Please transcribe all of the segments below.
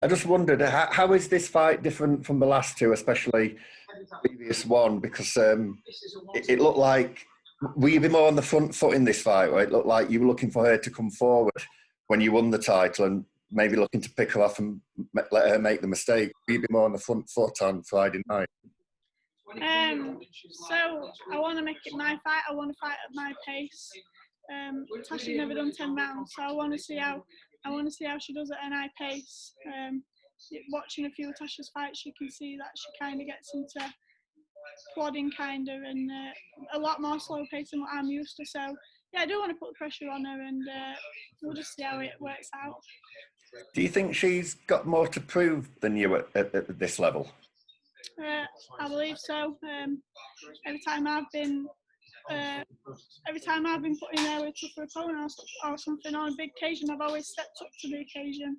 I just wondered, how is this fight different from the last two, especially the previous one? Because it looked like, were you more on the front foot in this fight, right? It looked like you were looking for her to come forward when you won the title and maybe looking to pick her off and let her make the mistake. Were you more on the front foot on Friday night? So I want to make it my fight. I want to fight at my pace. Tasha's never done 10 rounds, so I want to see how she does at an high pace. Watching a few of Tasha's fights, you can see that she kind of gets into plodding kind of, and a lot more slow pace than what I'm used to. So yeah, I do want to put the pressure on her, and we'll just see how it works out. Do you think she's got more to prove than you at this level? I believe so. Every time I've been put in there with a tougher opponent or something on a big occasion, I've always stepped up to the occasion.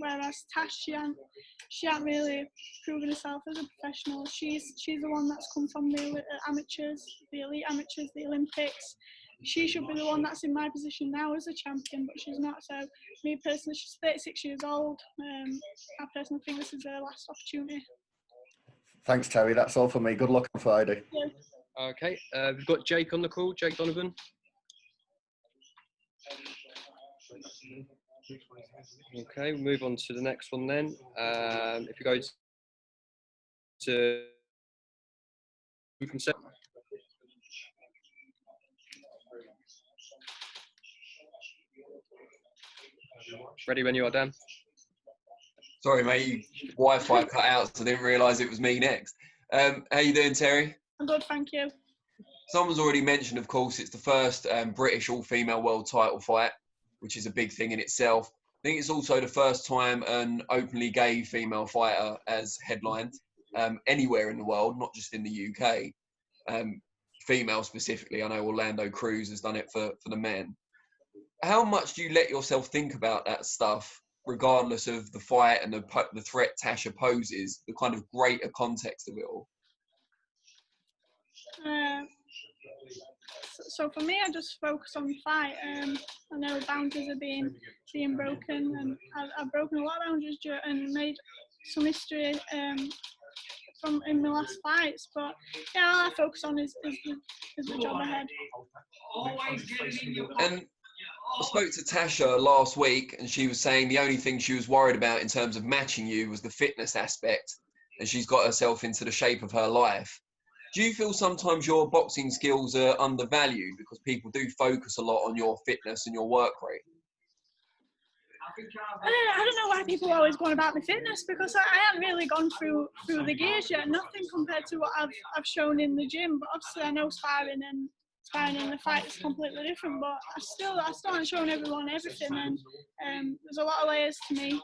Whereas Tash, she hasn't really proven herself as a professional. She's the one that's come from the amateurs, the elite amateurs, the Olympics. She should be the one that's in my position now as a champion, but she's not. So me personally, she's 36 years old. I personally think this is her last opportunity. Thanks, Terry. That's all for me. Good luck on Friday. Yeah. Okay, we've got Jake on the call. Jake Donovan. Okay, we'll move on to the next one then. If you go to... You can set... Ready when you are, Dan. Sorry, mate. Wi-Fi cut out, so I didn't realise it was me next. How you doing, Terry? I'm good, thank you. Someone's already mentioned, of course, it's the first British all-female world title fight, which is a big thing in itself. I think it's also the first time an openly gay female fighter has headlined anywhere in the world, not just in the UK. Female specifically, I know Orlando Cruz has done it for the men. How much do you let yourself think about that stuff, regardless of the fight and the threat Tasha poses, the kind of greater context of it all? So for me, I just focus on the fight. I know boundaries are being broken, and I've broken a lot of boundaries and made some history in my last fights. But yeah, all I focus on is the job ahead. And I spoke to Tasha last week, and she was saying the only thing she was worried about in terms of matching you was the fitness aspect, and she's got herself into the shape of her life. Do you feel sometimes your boxing skills are undervalued because people do focus a lot on your fitness and your work rate? I don't know why people are always going about my fitness, because I haven't really gone through the gears yet. Nothing compared to what I've shown in the gym. But obviously, I know sparring in the fight is completely different. But I still haven't shown everyone everything, and there's a lot of layers to me.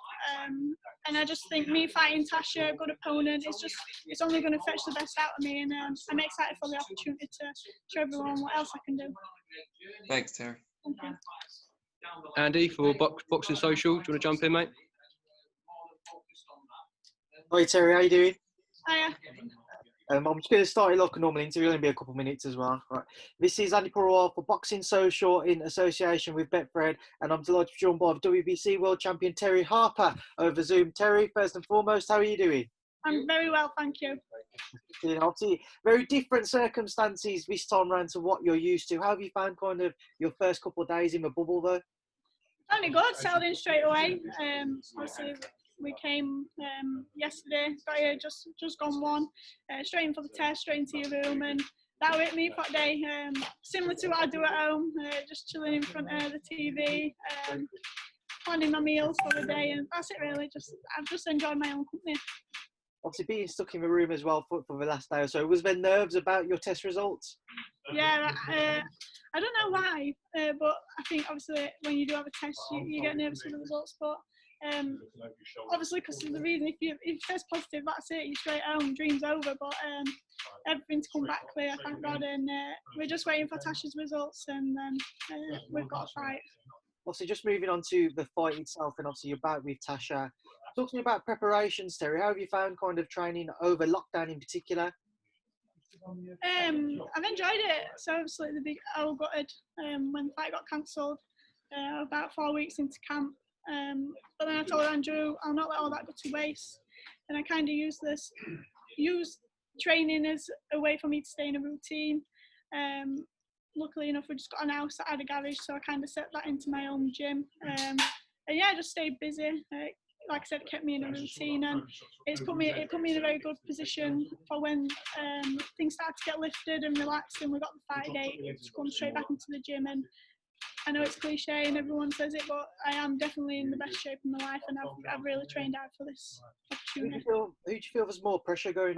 And I just think me fighting Tasha, a good opponent, it's only going to fetch the best out of me, and I'm excited for the opportunity to show everyone what else I can do. Thanks, Terry. Thank you. Andy for Boxing Social. Do you want to jump in, mate? Hi Terry, how you doing? Hiya. I'm just going to start it like a normal interview. It'll only be a couple of minutes as well. Right. This is Andy Purwar for Boxing Social in association with Betfred, and I'm delighted to be joined by WBC World Champion Terry Harper over Zoom. Terry, first and foremost, how are you doing? I'm very well, thank you. Obviously, very different circumstances this time round to what you're used to. How have you found kind of your first couple of days in the bubble, though? Only good, settled in straight away. Obviously, we came yesterday, got here just gone one, straight in for the test, straight into your room, and that hit me for that day. Similar to what I do at home, just chilling in front of the TV, planning my meals for the day, and that's it really. I've just enjoyed my own company. Obviously, being stuck in the room as well for the last day or so, was there nerves about your test results? Yeah, I don't know why, but I think obviously when you do have a test, you get nervous with the results. But obviously, because of the reason, if you test positive, that's it, you're straight home, dream's over. But everything's come back clear, thank God, and we're just waiting for Tasha's results, and then we've got a fight. Obviously, just moving on to the fight itself, and obviously you're back with Tasha. Talk to me about preparations, Terry. How have you found kind of training over lockdown in particular? I've enjoyed it. So obviously I got gutted when the fight got cancelled. About 4 weeks into camp, But then I told Andrew, I'll not let all that go to waste. And I kind of use training as a way for me to stay in a routine. Luckily enough, we just got an house that had a garage, so I kind of set that into my own gym. And yeah, I just stayed busy. Like I said, it kept me in a routine, and it put me in a very good position for when things started to get lifted and relaxed, and we got the fight date. Just come straight back into the gym, and I know it's cliche and everyone says it, but I am definitely in the best shape of my life, and I've really trained hard for this opportunity. Who do you feel there's more pressure going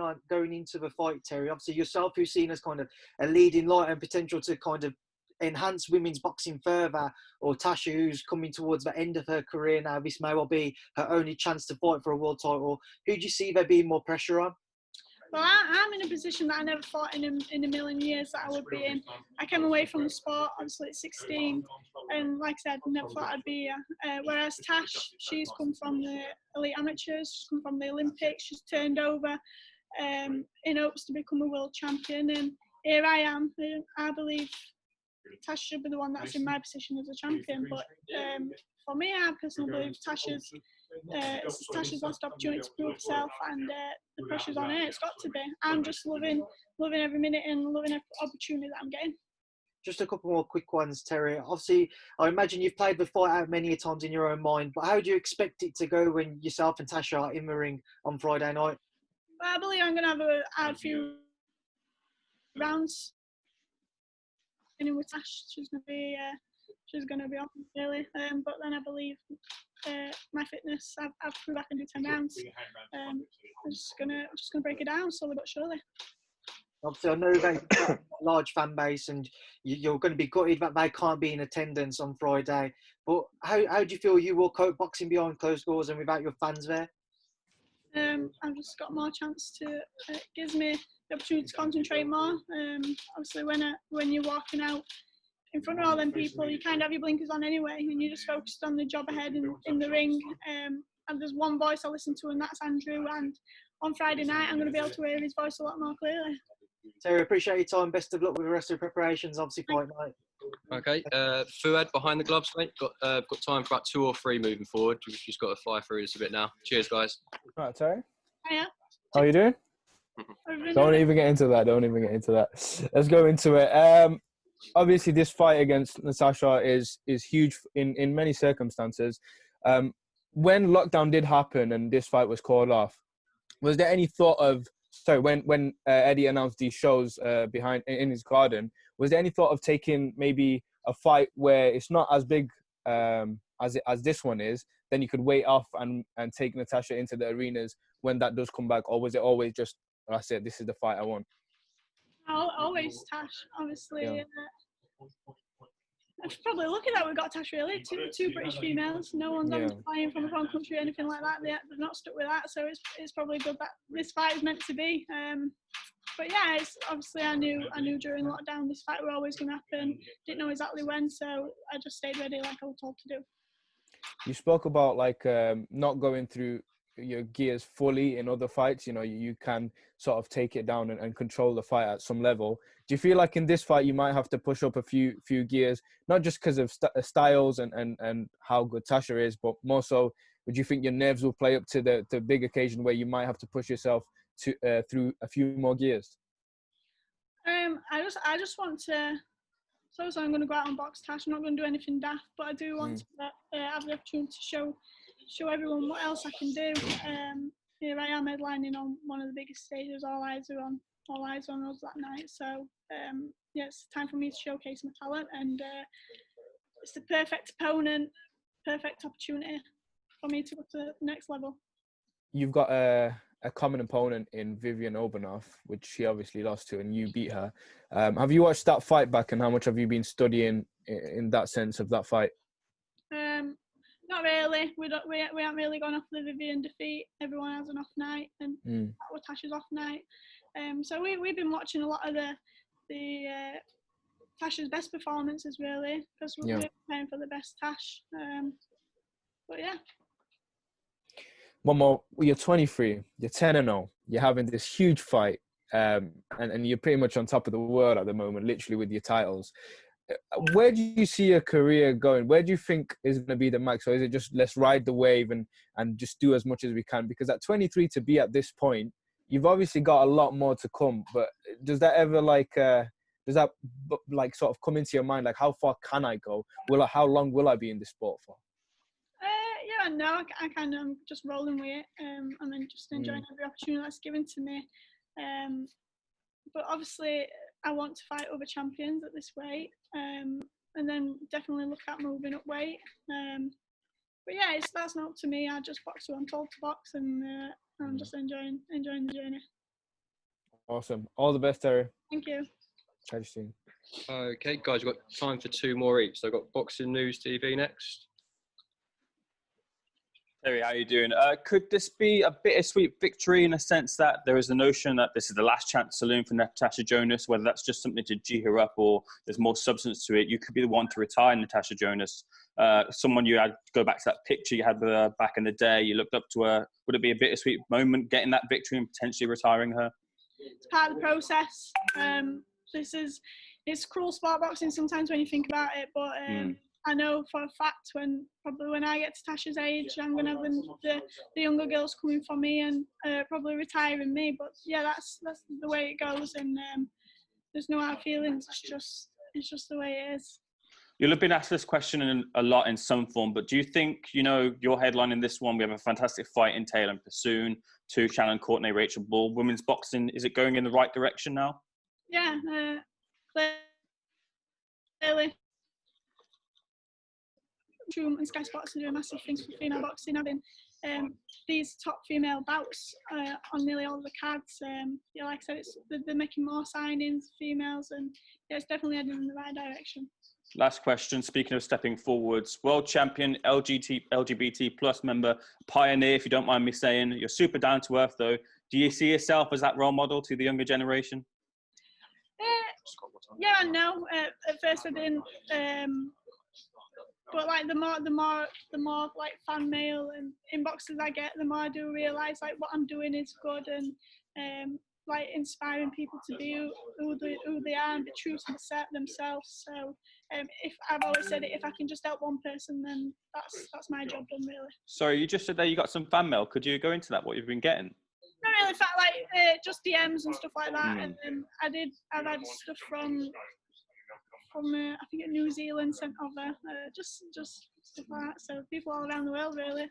into the fight, Terry? Obviously, yourself, who's seen as kind of a leading light and potential to kind of enhance women's boxing further, or Tasha, who's coming towards the end of her career now. This may well be her only chance to fight for a world title. Who do you see there being more pressure on? Well, I'm in a position that I never thought in a million years that I would be in. I came away from the sport, obviously, at 16, and like I said, never thought I'd be here. Whereas Tash, she's come from the elite amateurs, she's come from the Olympics, she's turned over in hopes to become a world champion, and here I am. I believe Tash should be the one that's in my position as a champion, but for me, I personally believe Tasha's last opportunity to prove herself, and the pressure's on her. It's got to be. I'm just loving every minute and loving every opportunity that I'm getting. Just a couple more quick ones, Terry. Obviously, I imagine you've played the fight out many times in your own mind, but how do you expect it to go when yourself and Tasha are in the ring on Friday night? Well, I believe I'm going to have a hard few rounds. And with Tash, she's going to be on really. But then I believe my fitness, I've proved I can do 10 rounds. I'm just gonna break it down slowly but surely. Obviously, I know they've got a large fan base, and you're going to be gutted that they can't be in attendance on Friday. But how do you feel you will cope boxing behind closed doors and without your fans there? I've just got more chance to. It gives me the opportunity to concentrate more. Obviously, when you're walking out in front of all them people, you kind of have your blinkers on anyway, and you're just focused on the job ahead in the ring. And there's one voice I listen to, and that's Andrew. And on Friday night, I'm going to be able to hear his voice a lot more clearly. Terry, appreciate your time. Best of luck with the rest of the preparations. Obviously, fight night. Okay, Fuad, behind the gloves, mate. Got time for about 2 or 3 moving forward. We've just got to fly through this a bit now. Cheers, guys. All right, Terry. Hiya. How are you doing? Don't even get into that. Let's go into it. Obviously, this fight against Natasha is huge in many circumstances. When lockdown did happen and this fight was called off, was there any thought of when Eddie announced these shows behind in his garden, was there any thought of taking maybe a fight where it's not as big as this one is, then you could wait off and take Natasha into the arenas when that does come back, or was it always just, I said, this is the fight I want? Always Tash, obviously. Yeah. I'm probably lucky that we got Tash, really. Two British females. No one's obviously flying from a foreign country or anything like that. They're not stuck with that, so it's probably good that this fight is meant to be. But yeah, it's obviously I knew during lockdown this fight was always going to happen. Didn't know exactly when, so I just stayed ready like I was told to do. You spoke about not going through your gears fully in other fights. You know, you can sort of take it down and control the fight at some level. Do you feel like in this fight you might have to push up a few gears, not just because of styles and how good Tasha is, but more so, would you think your nerves will play up to the big occasion where you might have to push yourself to through a few more gears? I just want to. So I'm going to go out and box Tash. I'm not going to do anything daft, but I do want to have the opportunity to show everyone what else I can do. Here I am headlining on one of the biggest stages. All eyes are on us that night. So yeah, it's time for me to showcase my talent, and it's the perfect opponent, perfect opportunity for me to go to the next level. You've got a common opponent in Vivian Obanov, which she obviously lost to, and you beat her. Have you watched that fight back, and how much have you been studying in that sense of that fight? Not really. We haven't really gone off the Vivian defeat. Everyone has an off night, and that was Tasha's off night. So we've been watching a lot of the Tasha's best performances, really, because we're playing for the best Tash. But yeah. One more. You're 23. You're 10-0. You're having this huge fight, and you're pretty much on top of the world at the moment, literally with your titles. where do you see your career going? Where do you think is going to be the max? Or is it just let's ride the wave and just do as much as we can? Because at 23 to be at this point, you've obviously got a lot more to come. But does that ever sort of come into your mind? Like, how far can I go? How long will I be in this sport for? Yeah, no, I kind of just rolling with it, and then just enjoying every opportunity that's given to me. But obviously, I want to fight other champions at this weight, and then definitely look at moving up weight. But yeah, that's not up to me. I just box who I'm told to box, and I'm just enjoying the journey. Awesome. All the best, Terry. Thank you. Chat to you soon. Okay, guys, we've got time for 2 more each. So I've got Boxing News TV next. Terry, how are you doing? Could this be a bittersweet victory in a sense that there is a notion that this is the last chance saloon for Natasha Jonas, whether that's just something to G her up or there's more substance to it? You could be the one to retire Natasha Jonas. Someone you had, go back to that picture you had with her back in the day, you looked up to her. Would it be a bittersweet moment getting that victory and potentially retiring her? It's part of the process. It's cruel sport boxing sometimes when you think about it, but I know for a fact when I get to Tasha's age, I'm going to have the younger girls coming for me and probably retiring me. But yeah, that's the way it goes, and there's no hard feelings. It's just the way it is. You'll have been asked this question a lot in some form, but do you think, your headline in this one, we have a fantastic fight in Taylor and Pursoon, 2 Shannon Courtney, Rachel Ball. Women's boxing, is it going in the right direction now? Yeah, clearly. Troom and Sky Sports are doing massive things for female boxing, having these top female bouts on nearly all the cards. Like I said, they're making more signings, females, and it's definitely heading in the right direction. Last question, speaking of stepping forwards, world champion, LGBT plus member, pioneer, if you don't mind me saying. You're super down to earth though. Do you see yourself as that role model to the younger generation? Yeah and no. At first I didn't. But like the more like fan mail and inboxes I get, the more I do realise like what I'm doing is good and like inspiring people to be who they are and be true to themselves. So if I've always said it, if I can just help one person, then that's my job done really. Sorry, you just said there you got some fan mail. Could you go into that? What you've been getting? Not really, just DMs and stuff like that. And then I've had stuff from I think New Zealand sent over, just stuff like that. So people all around the world really.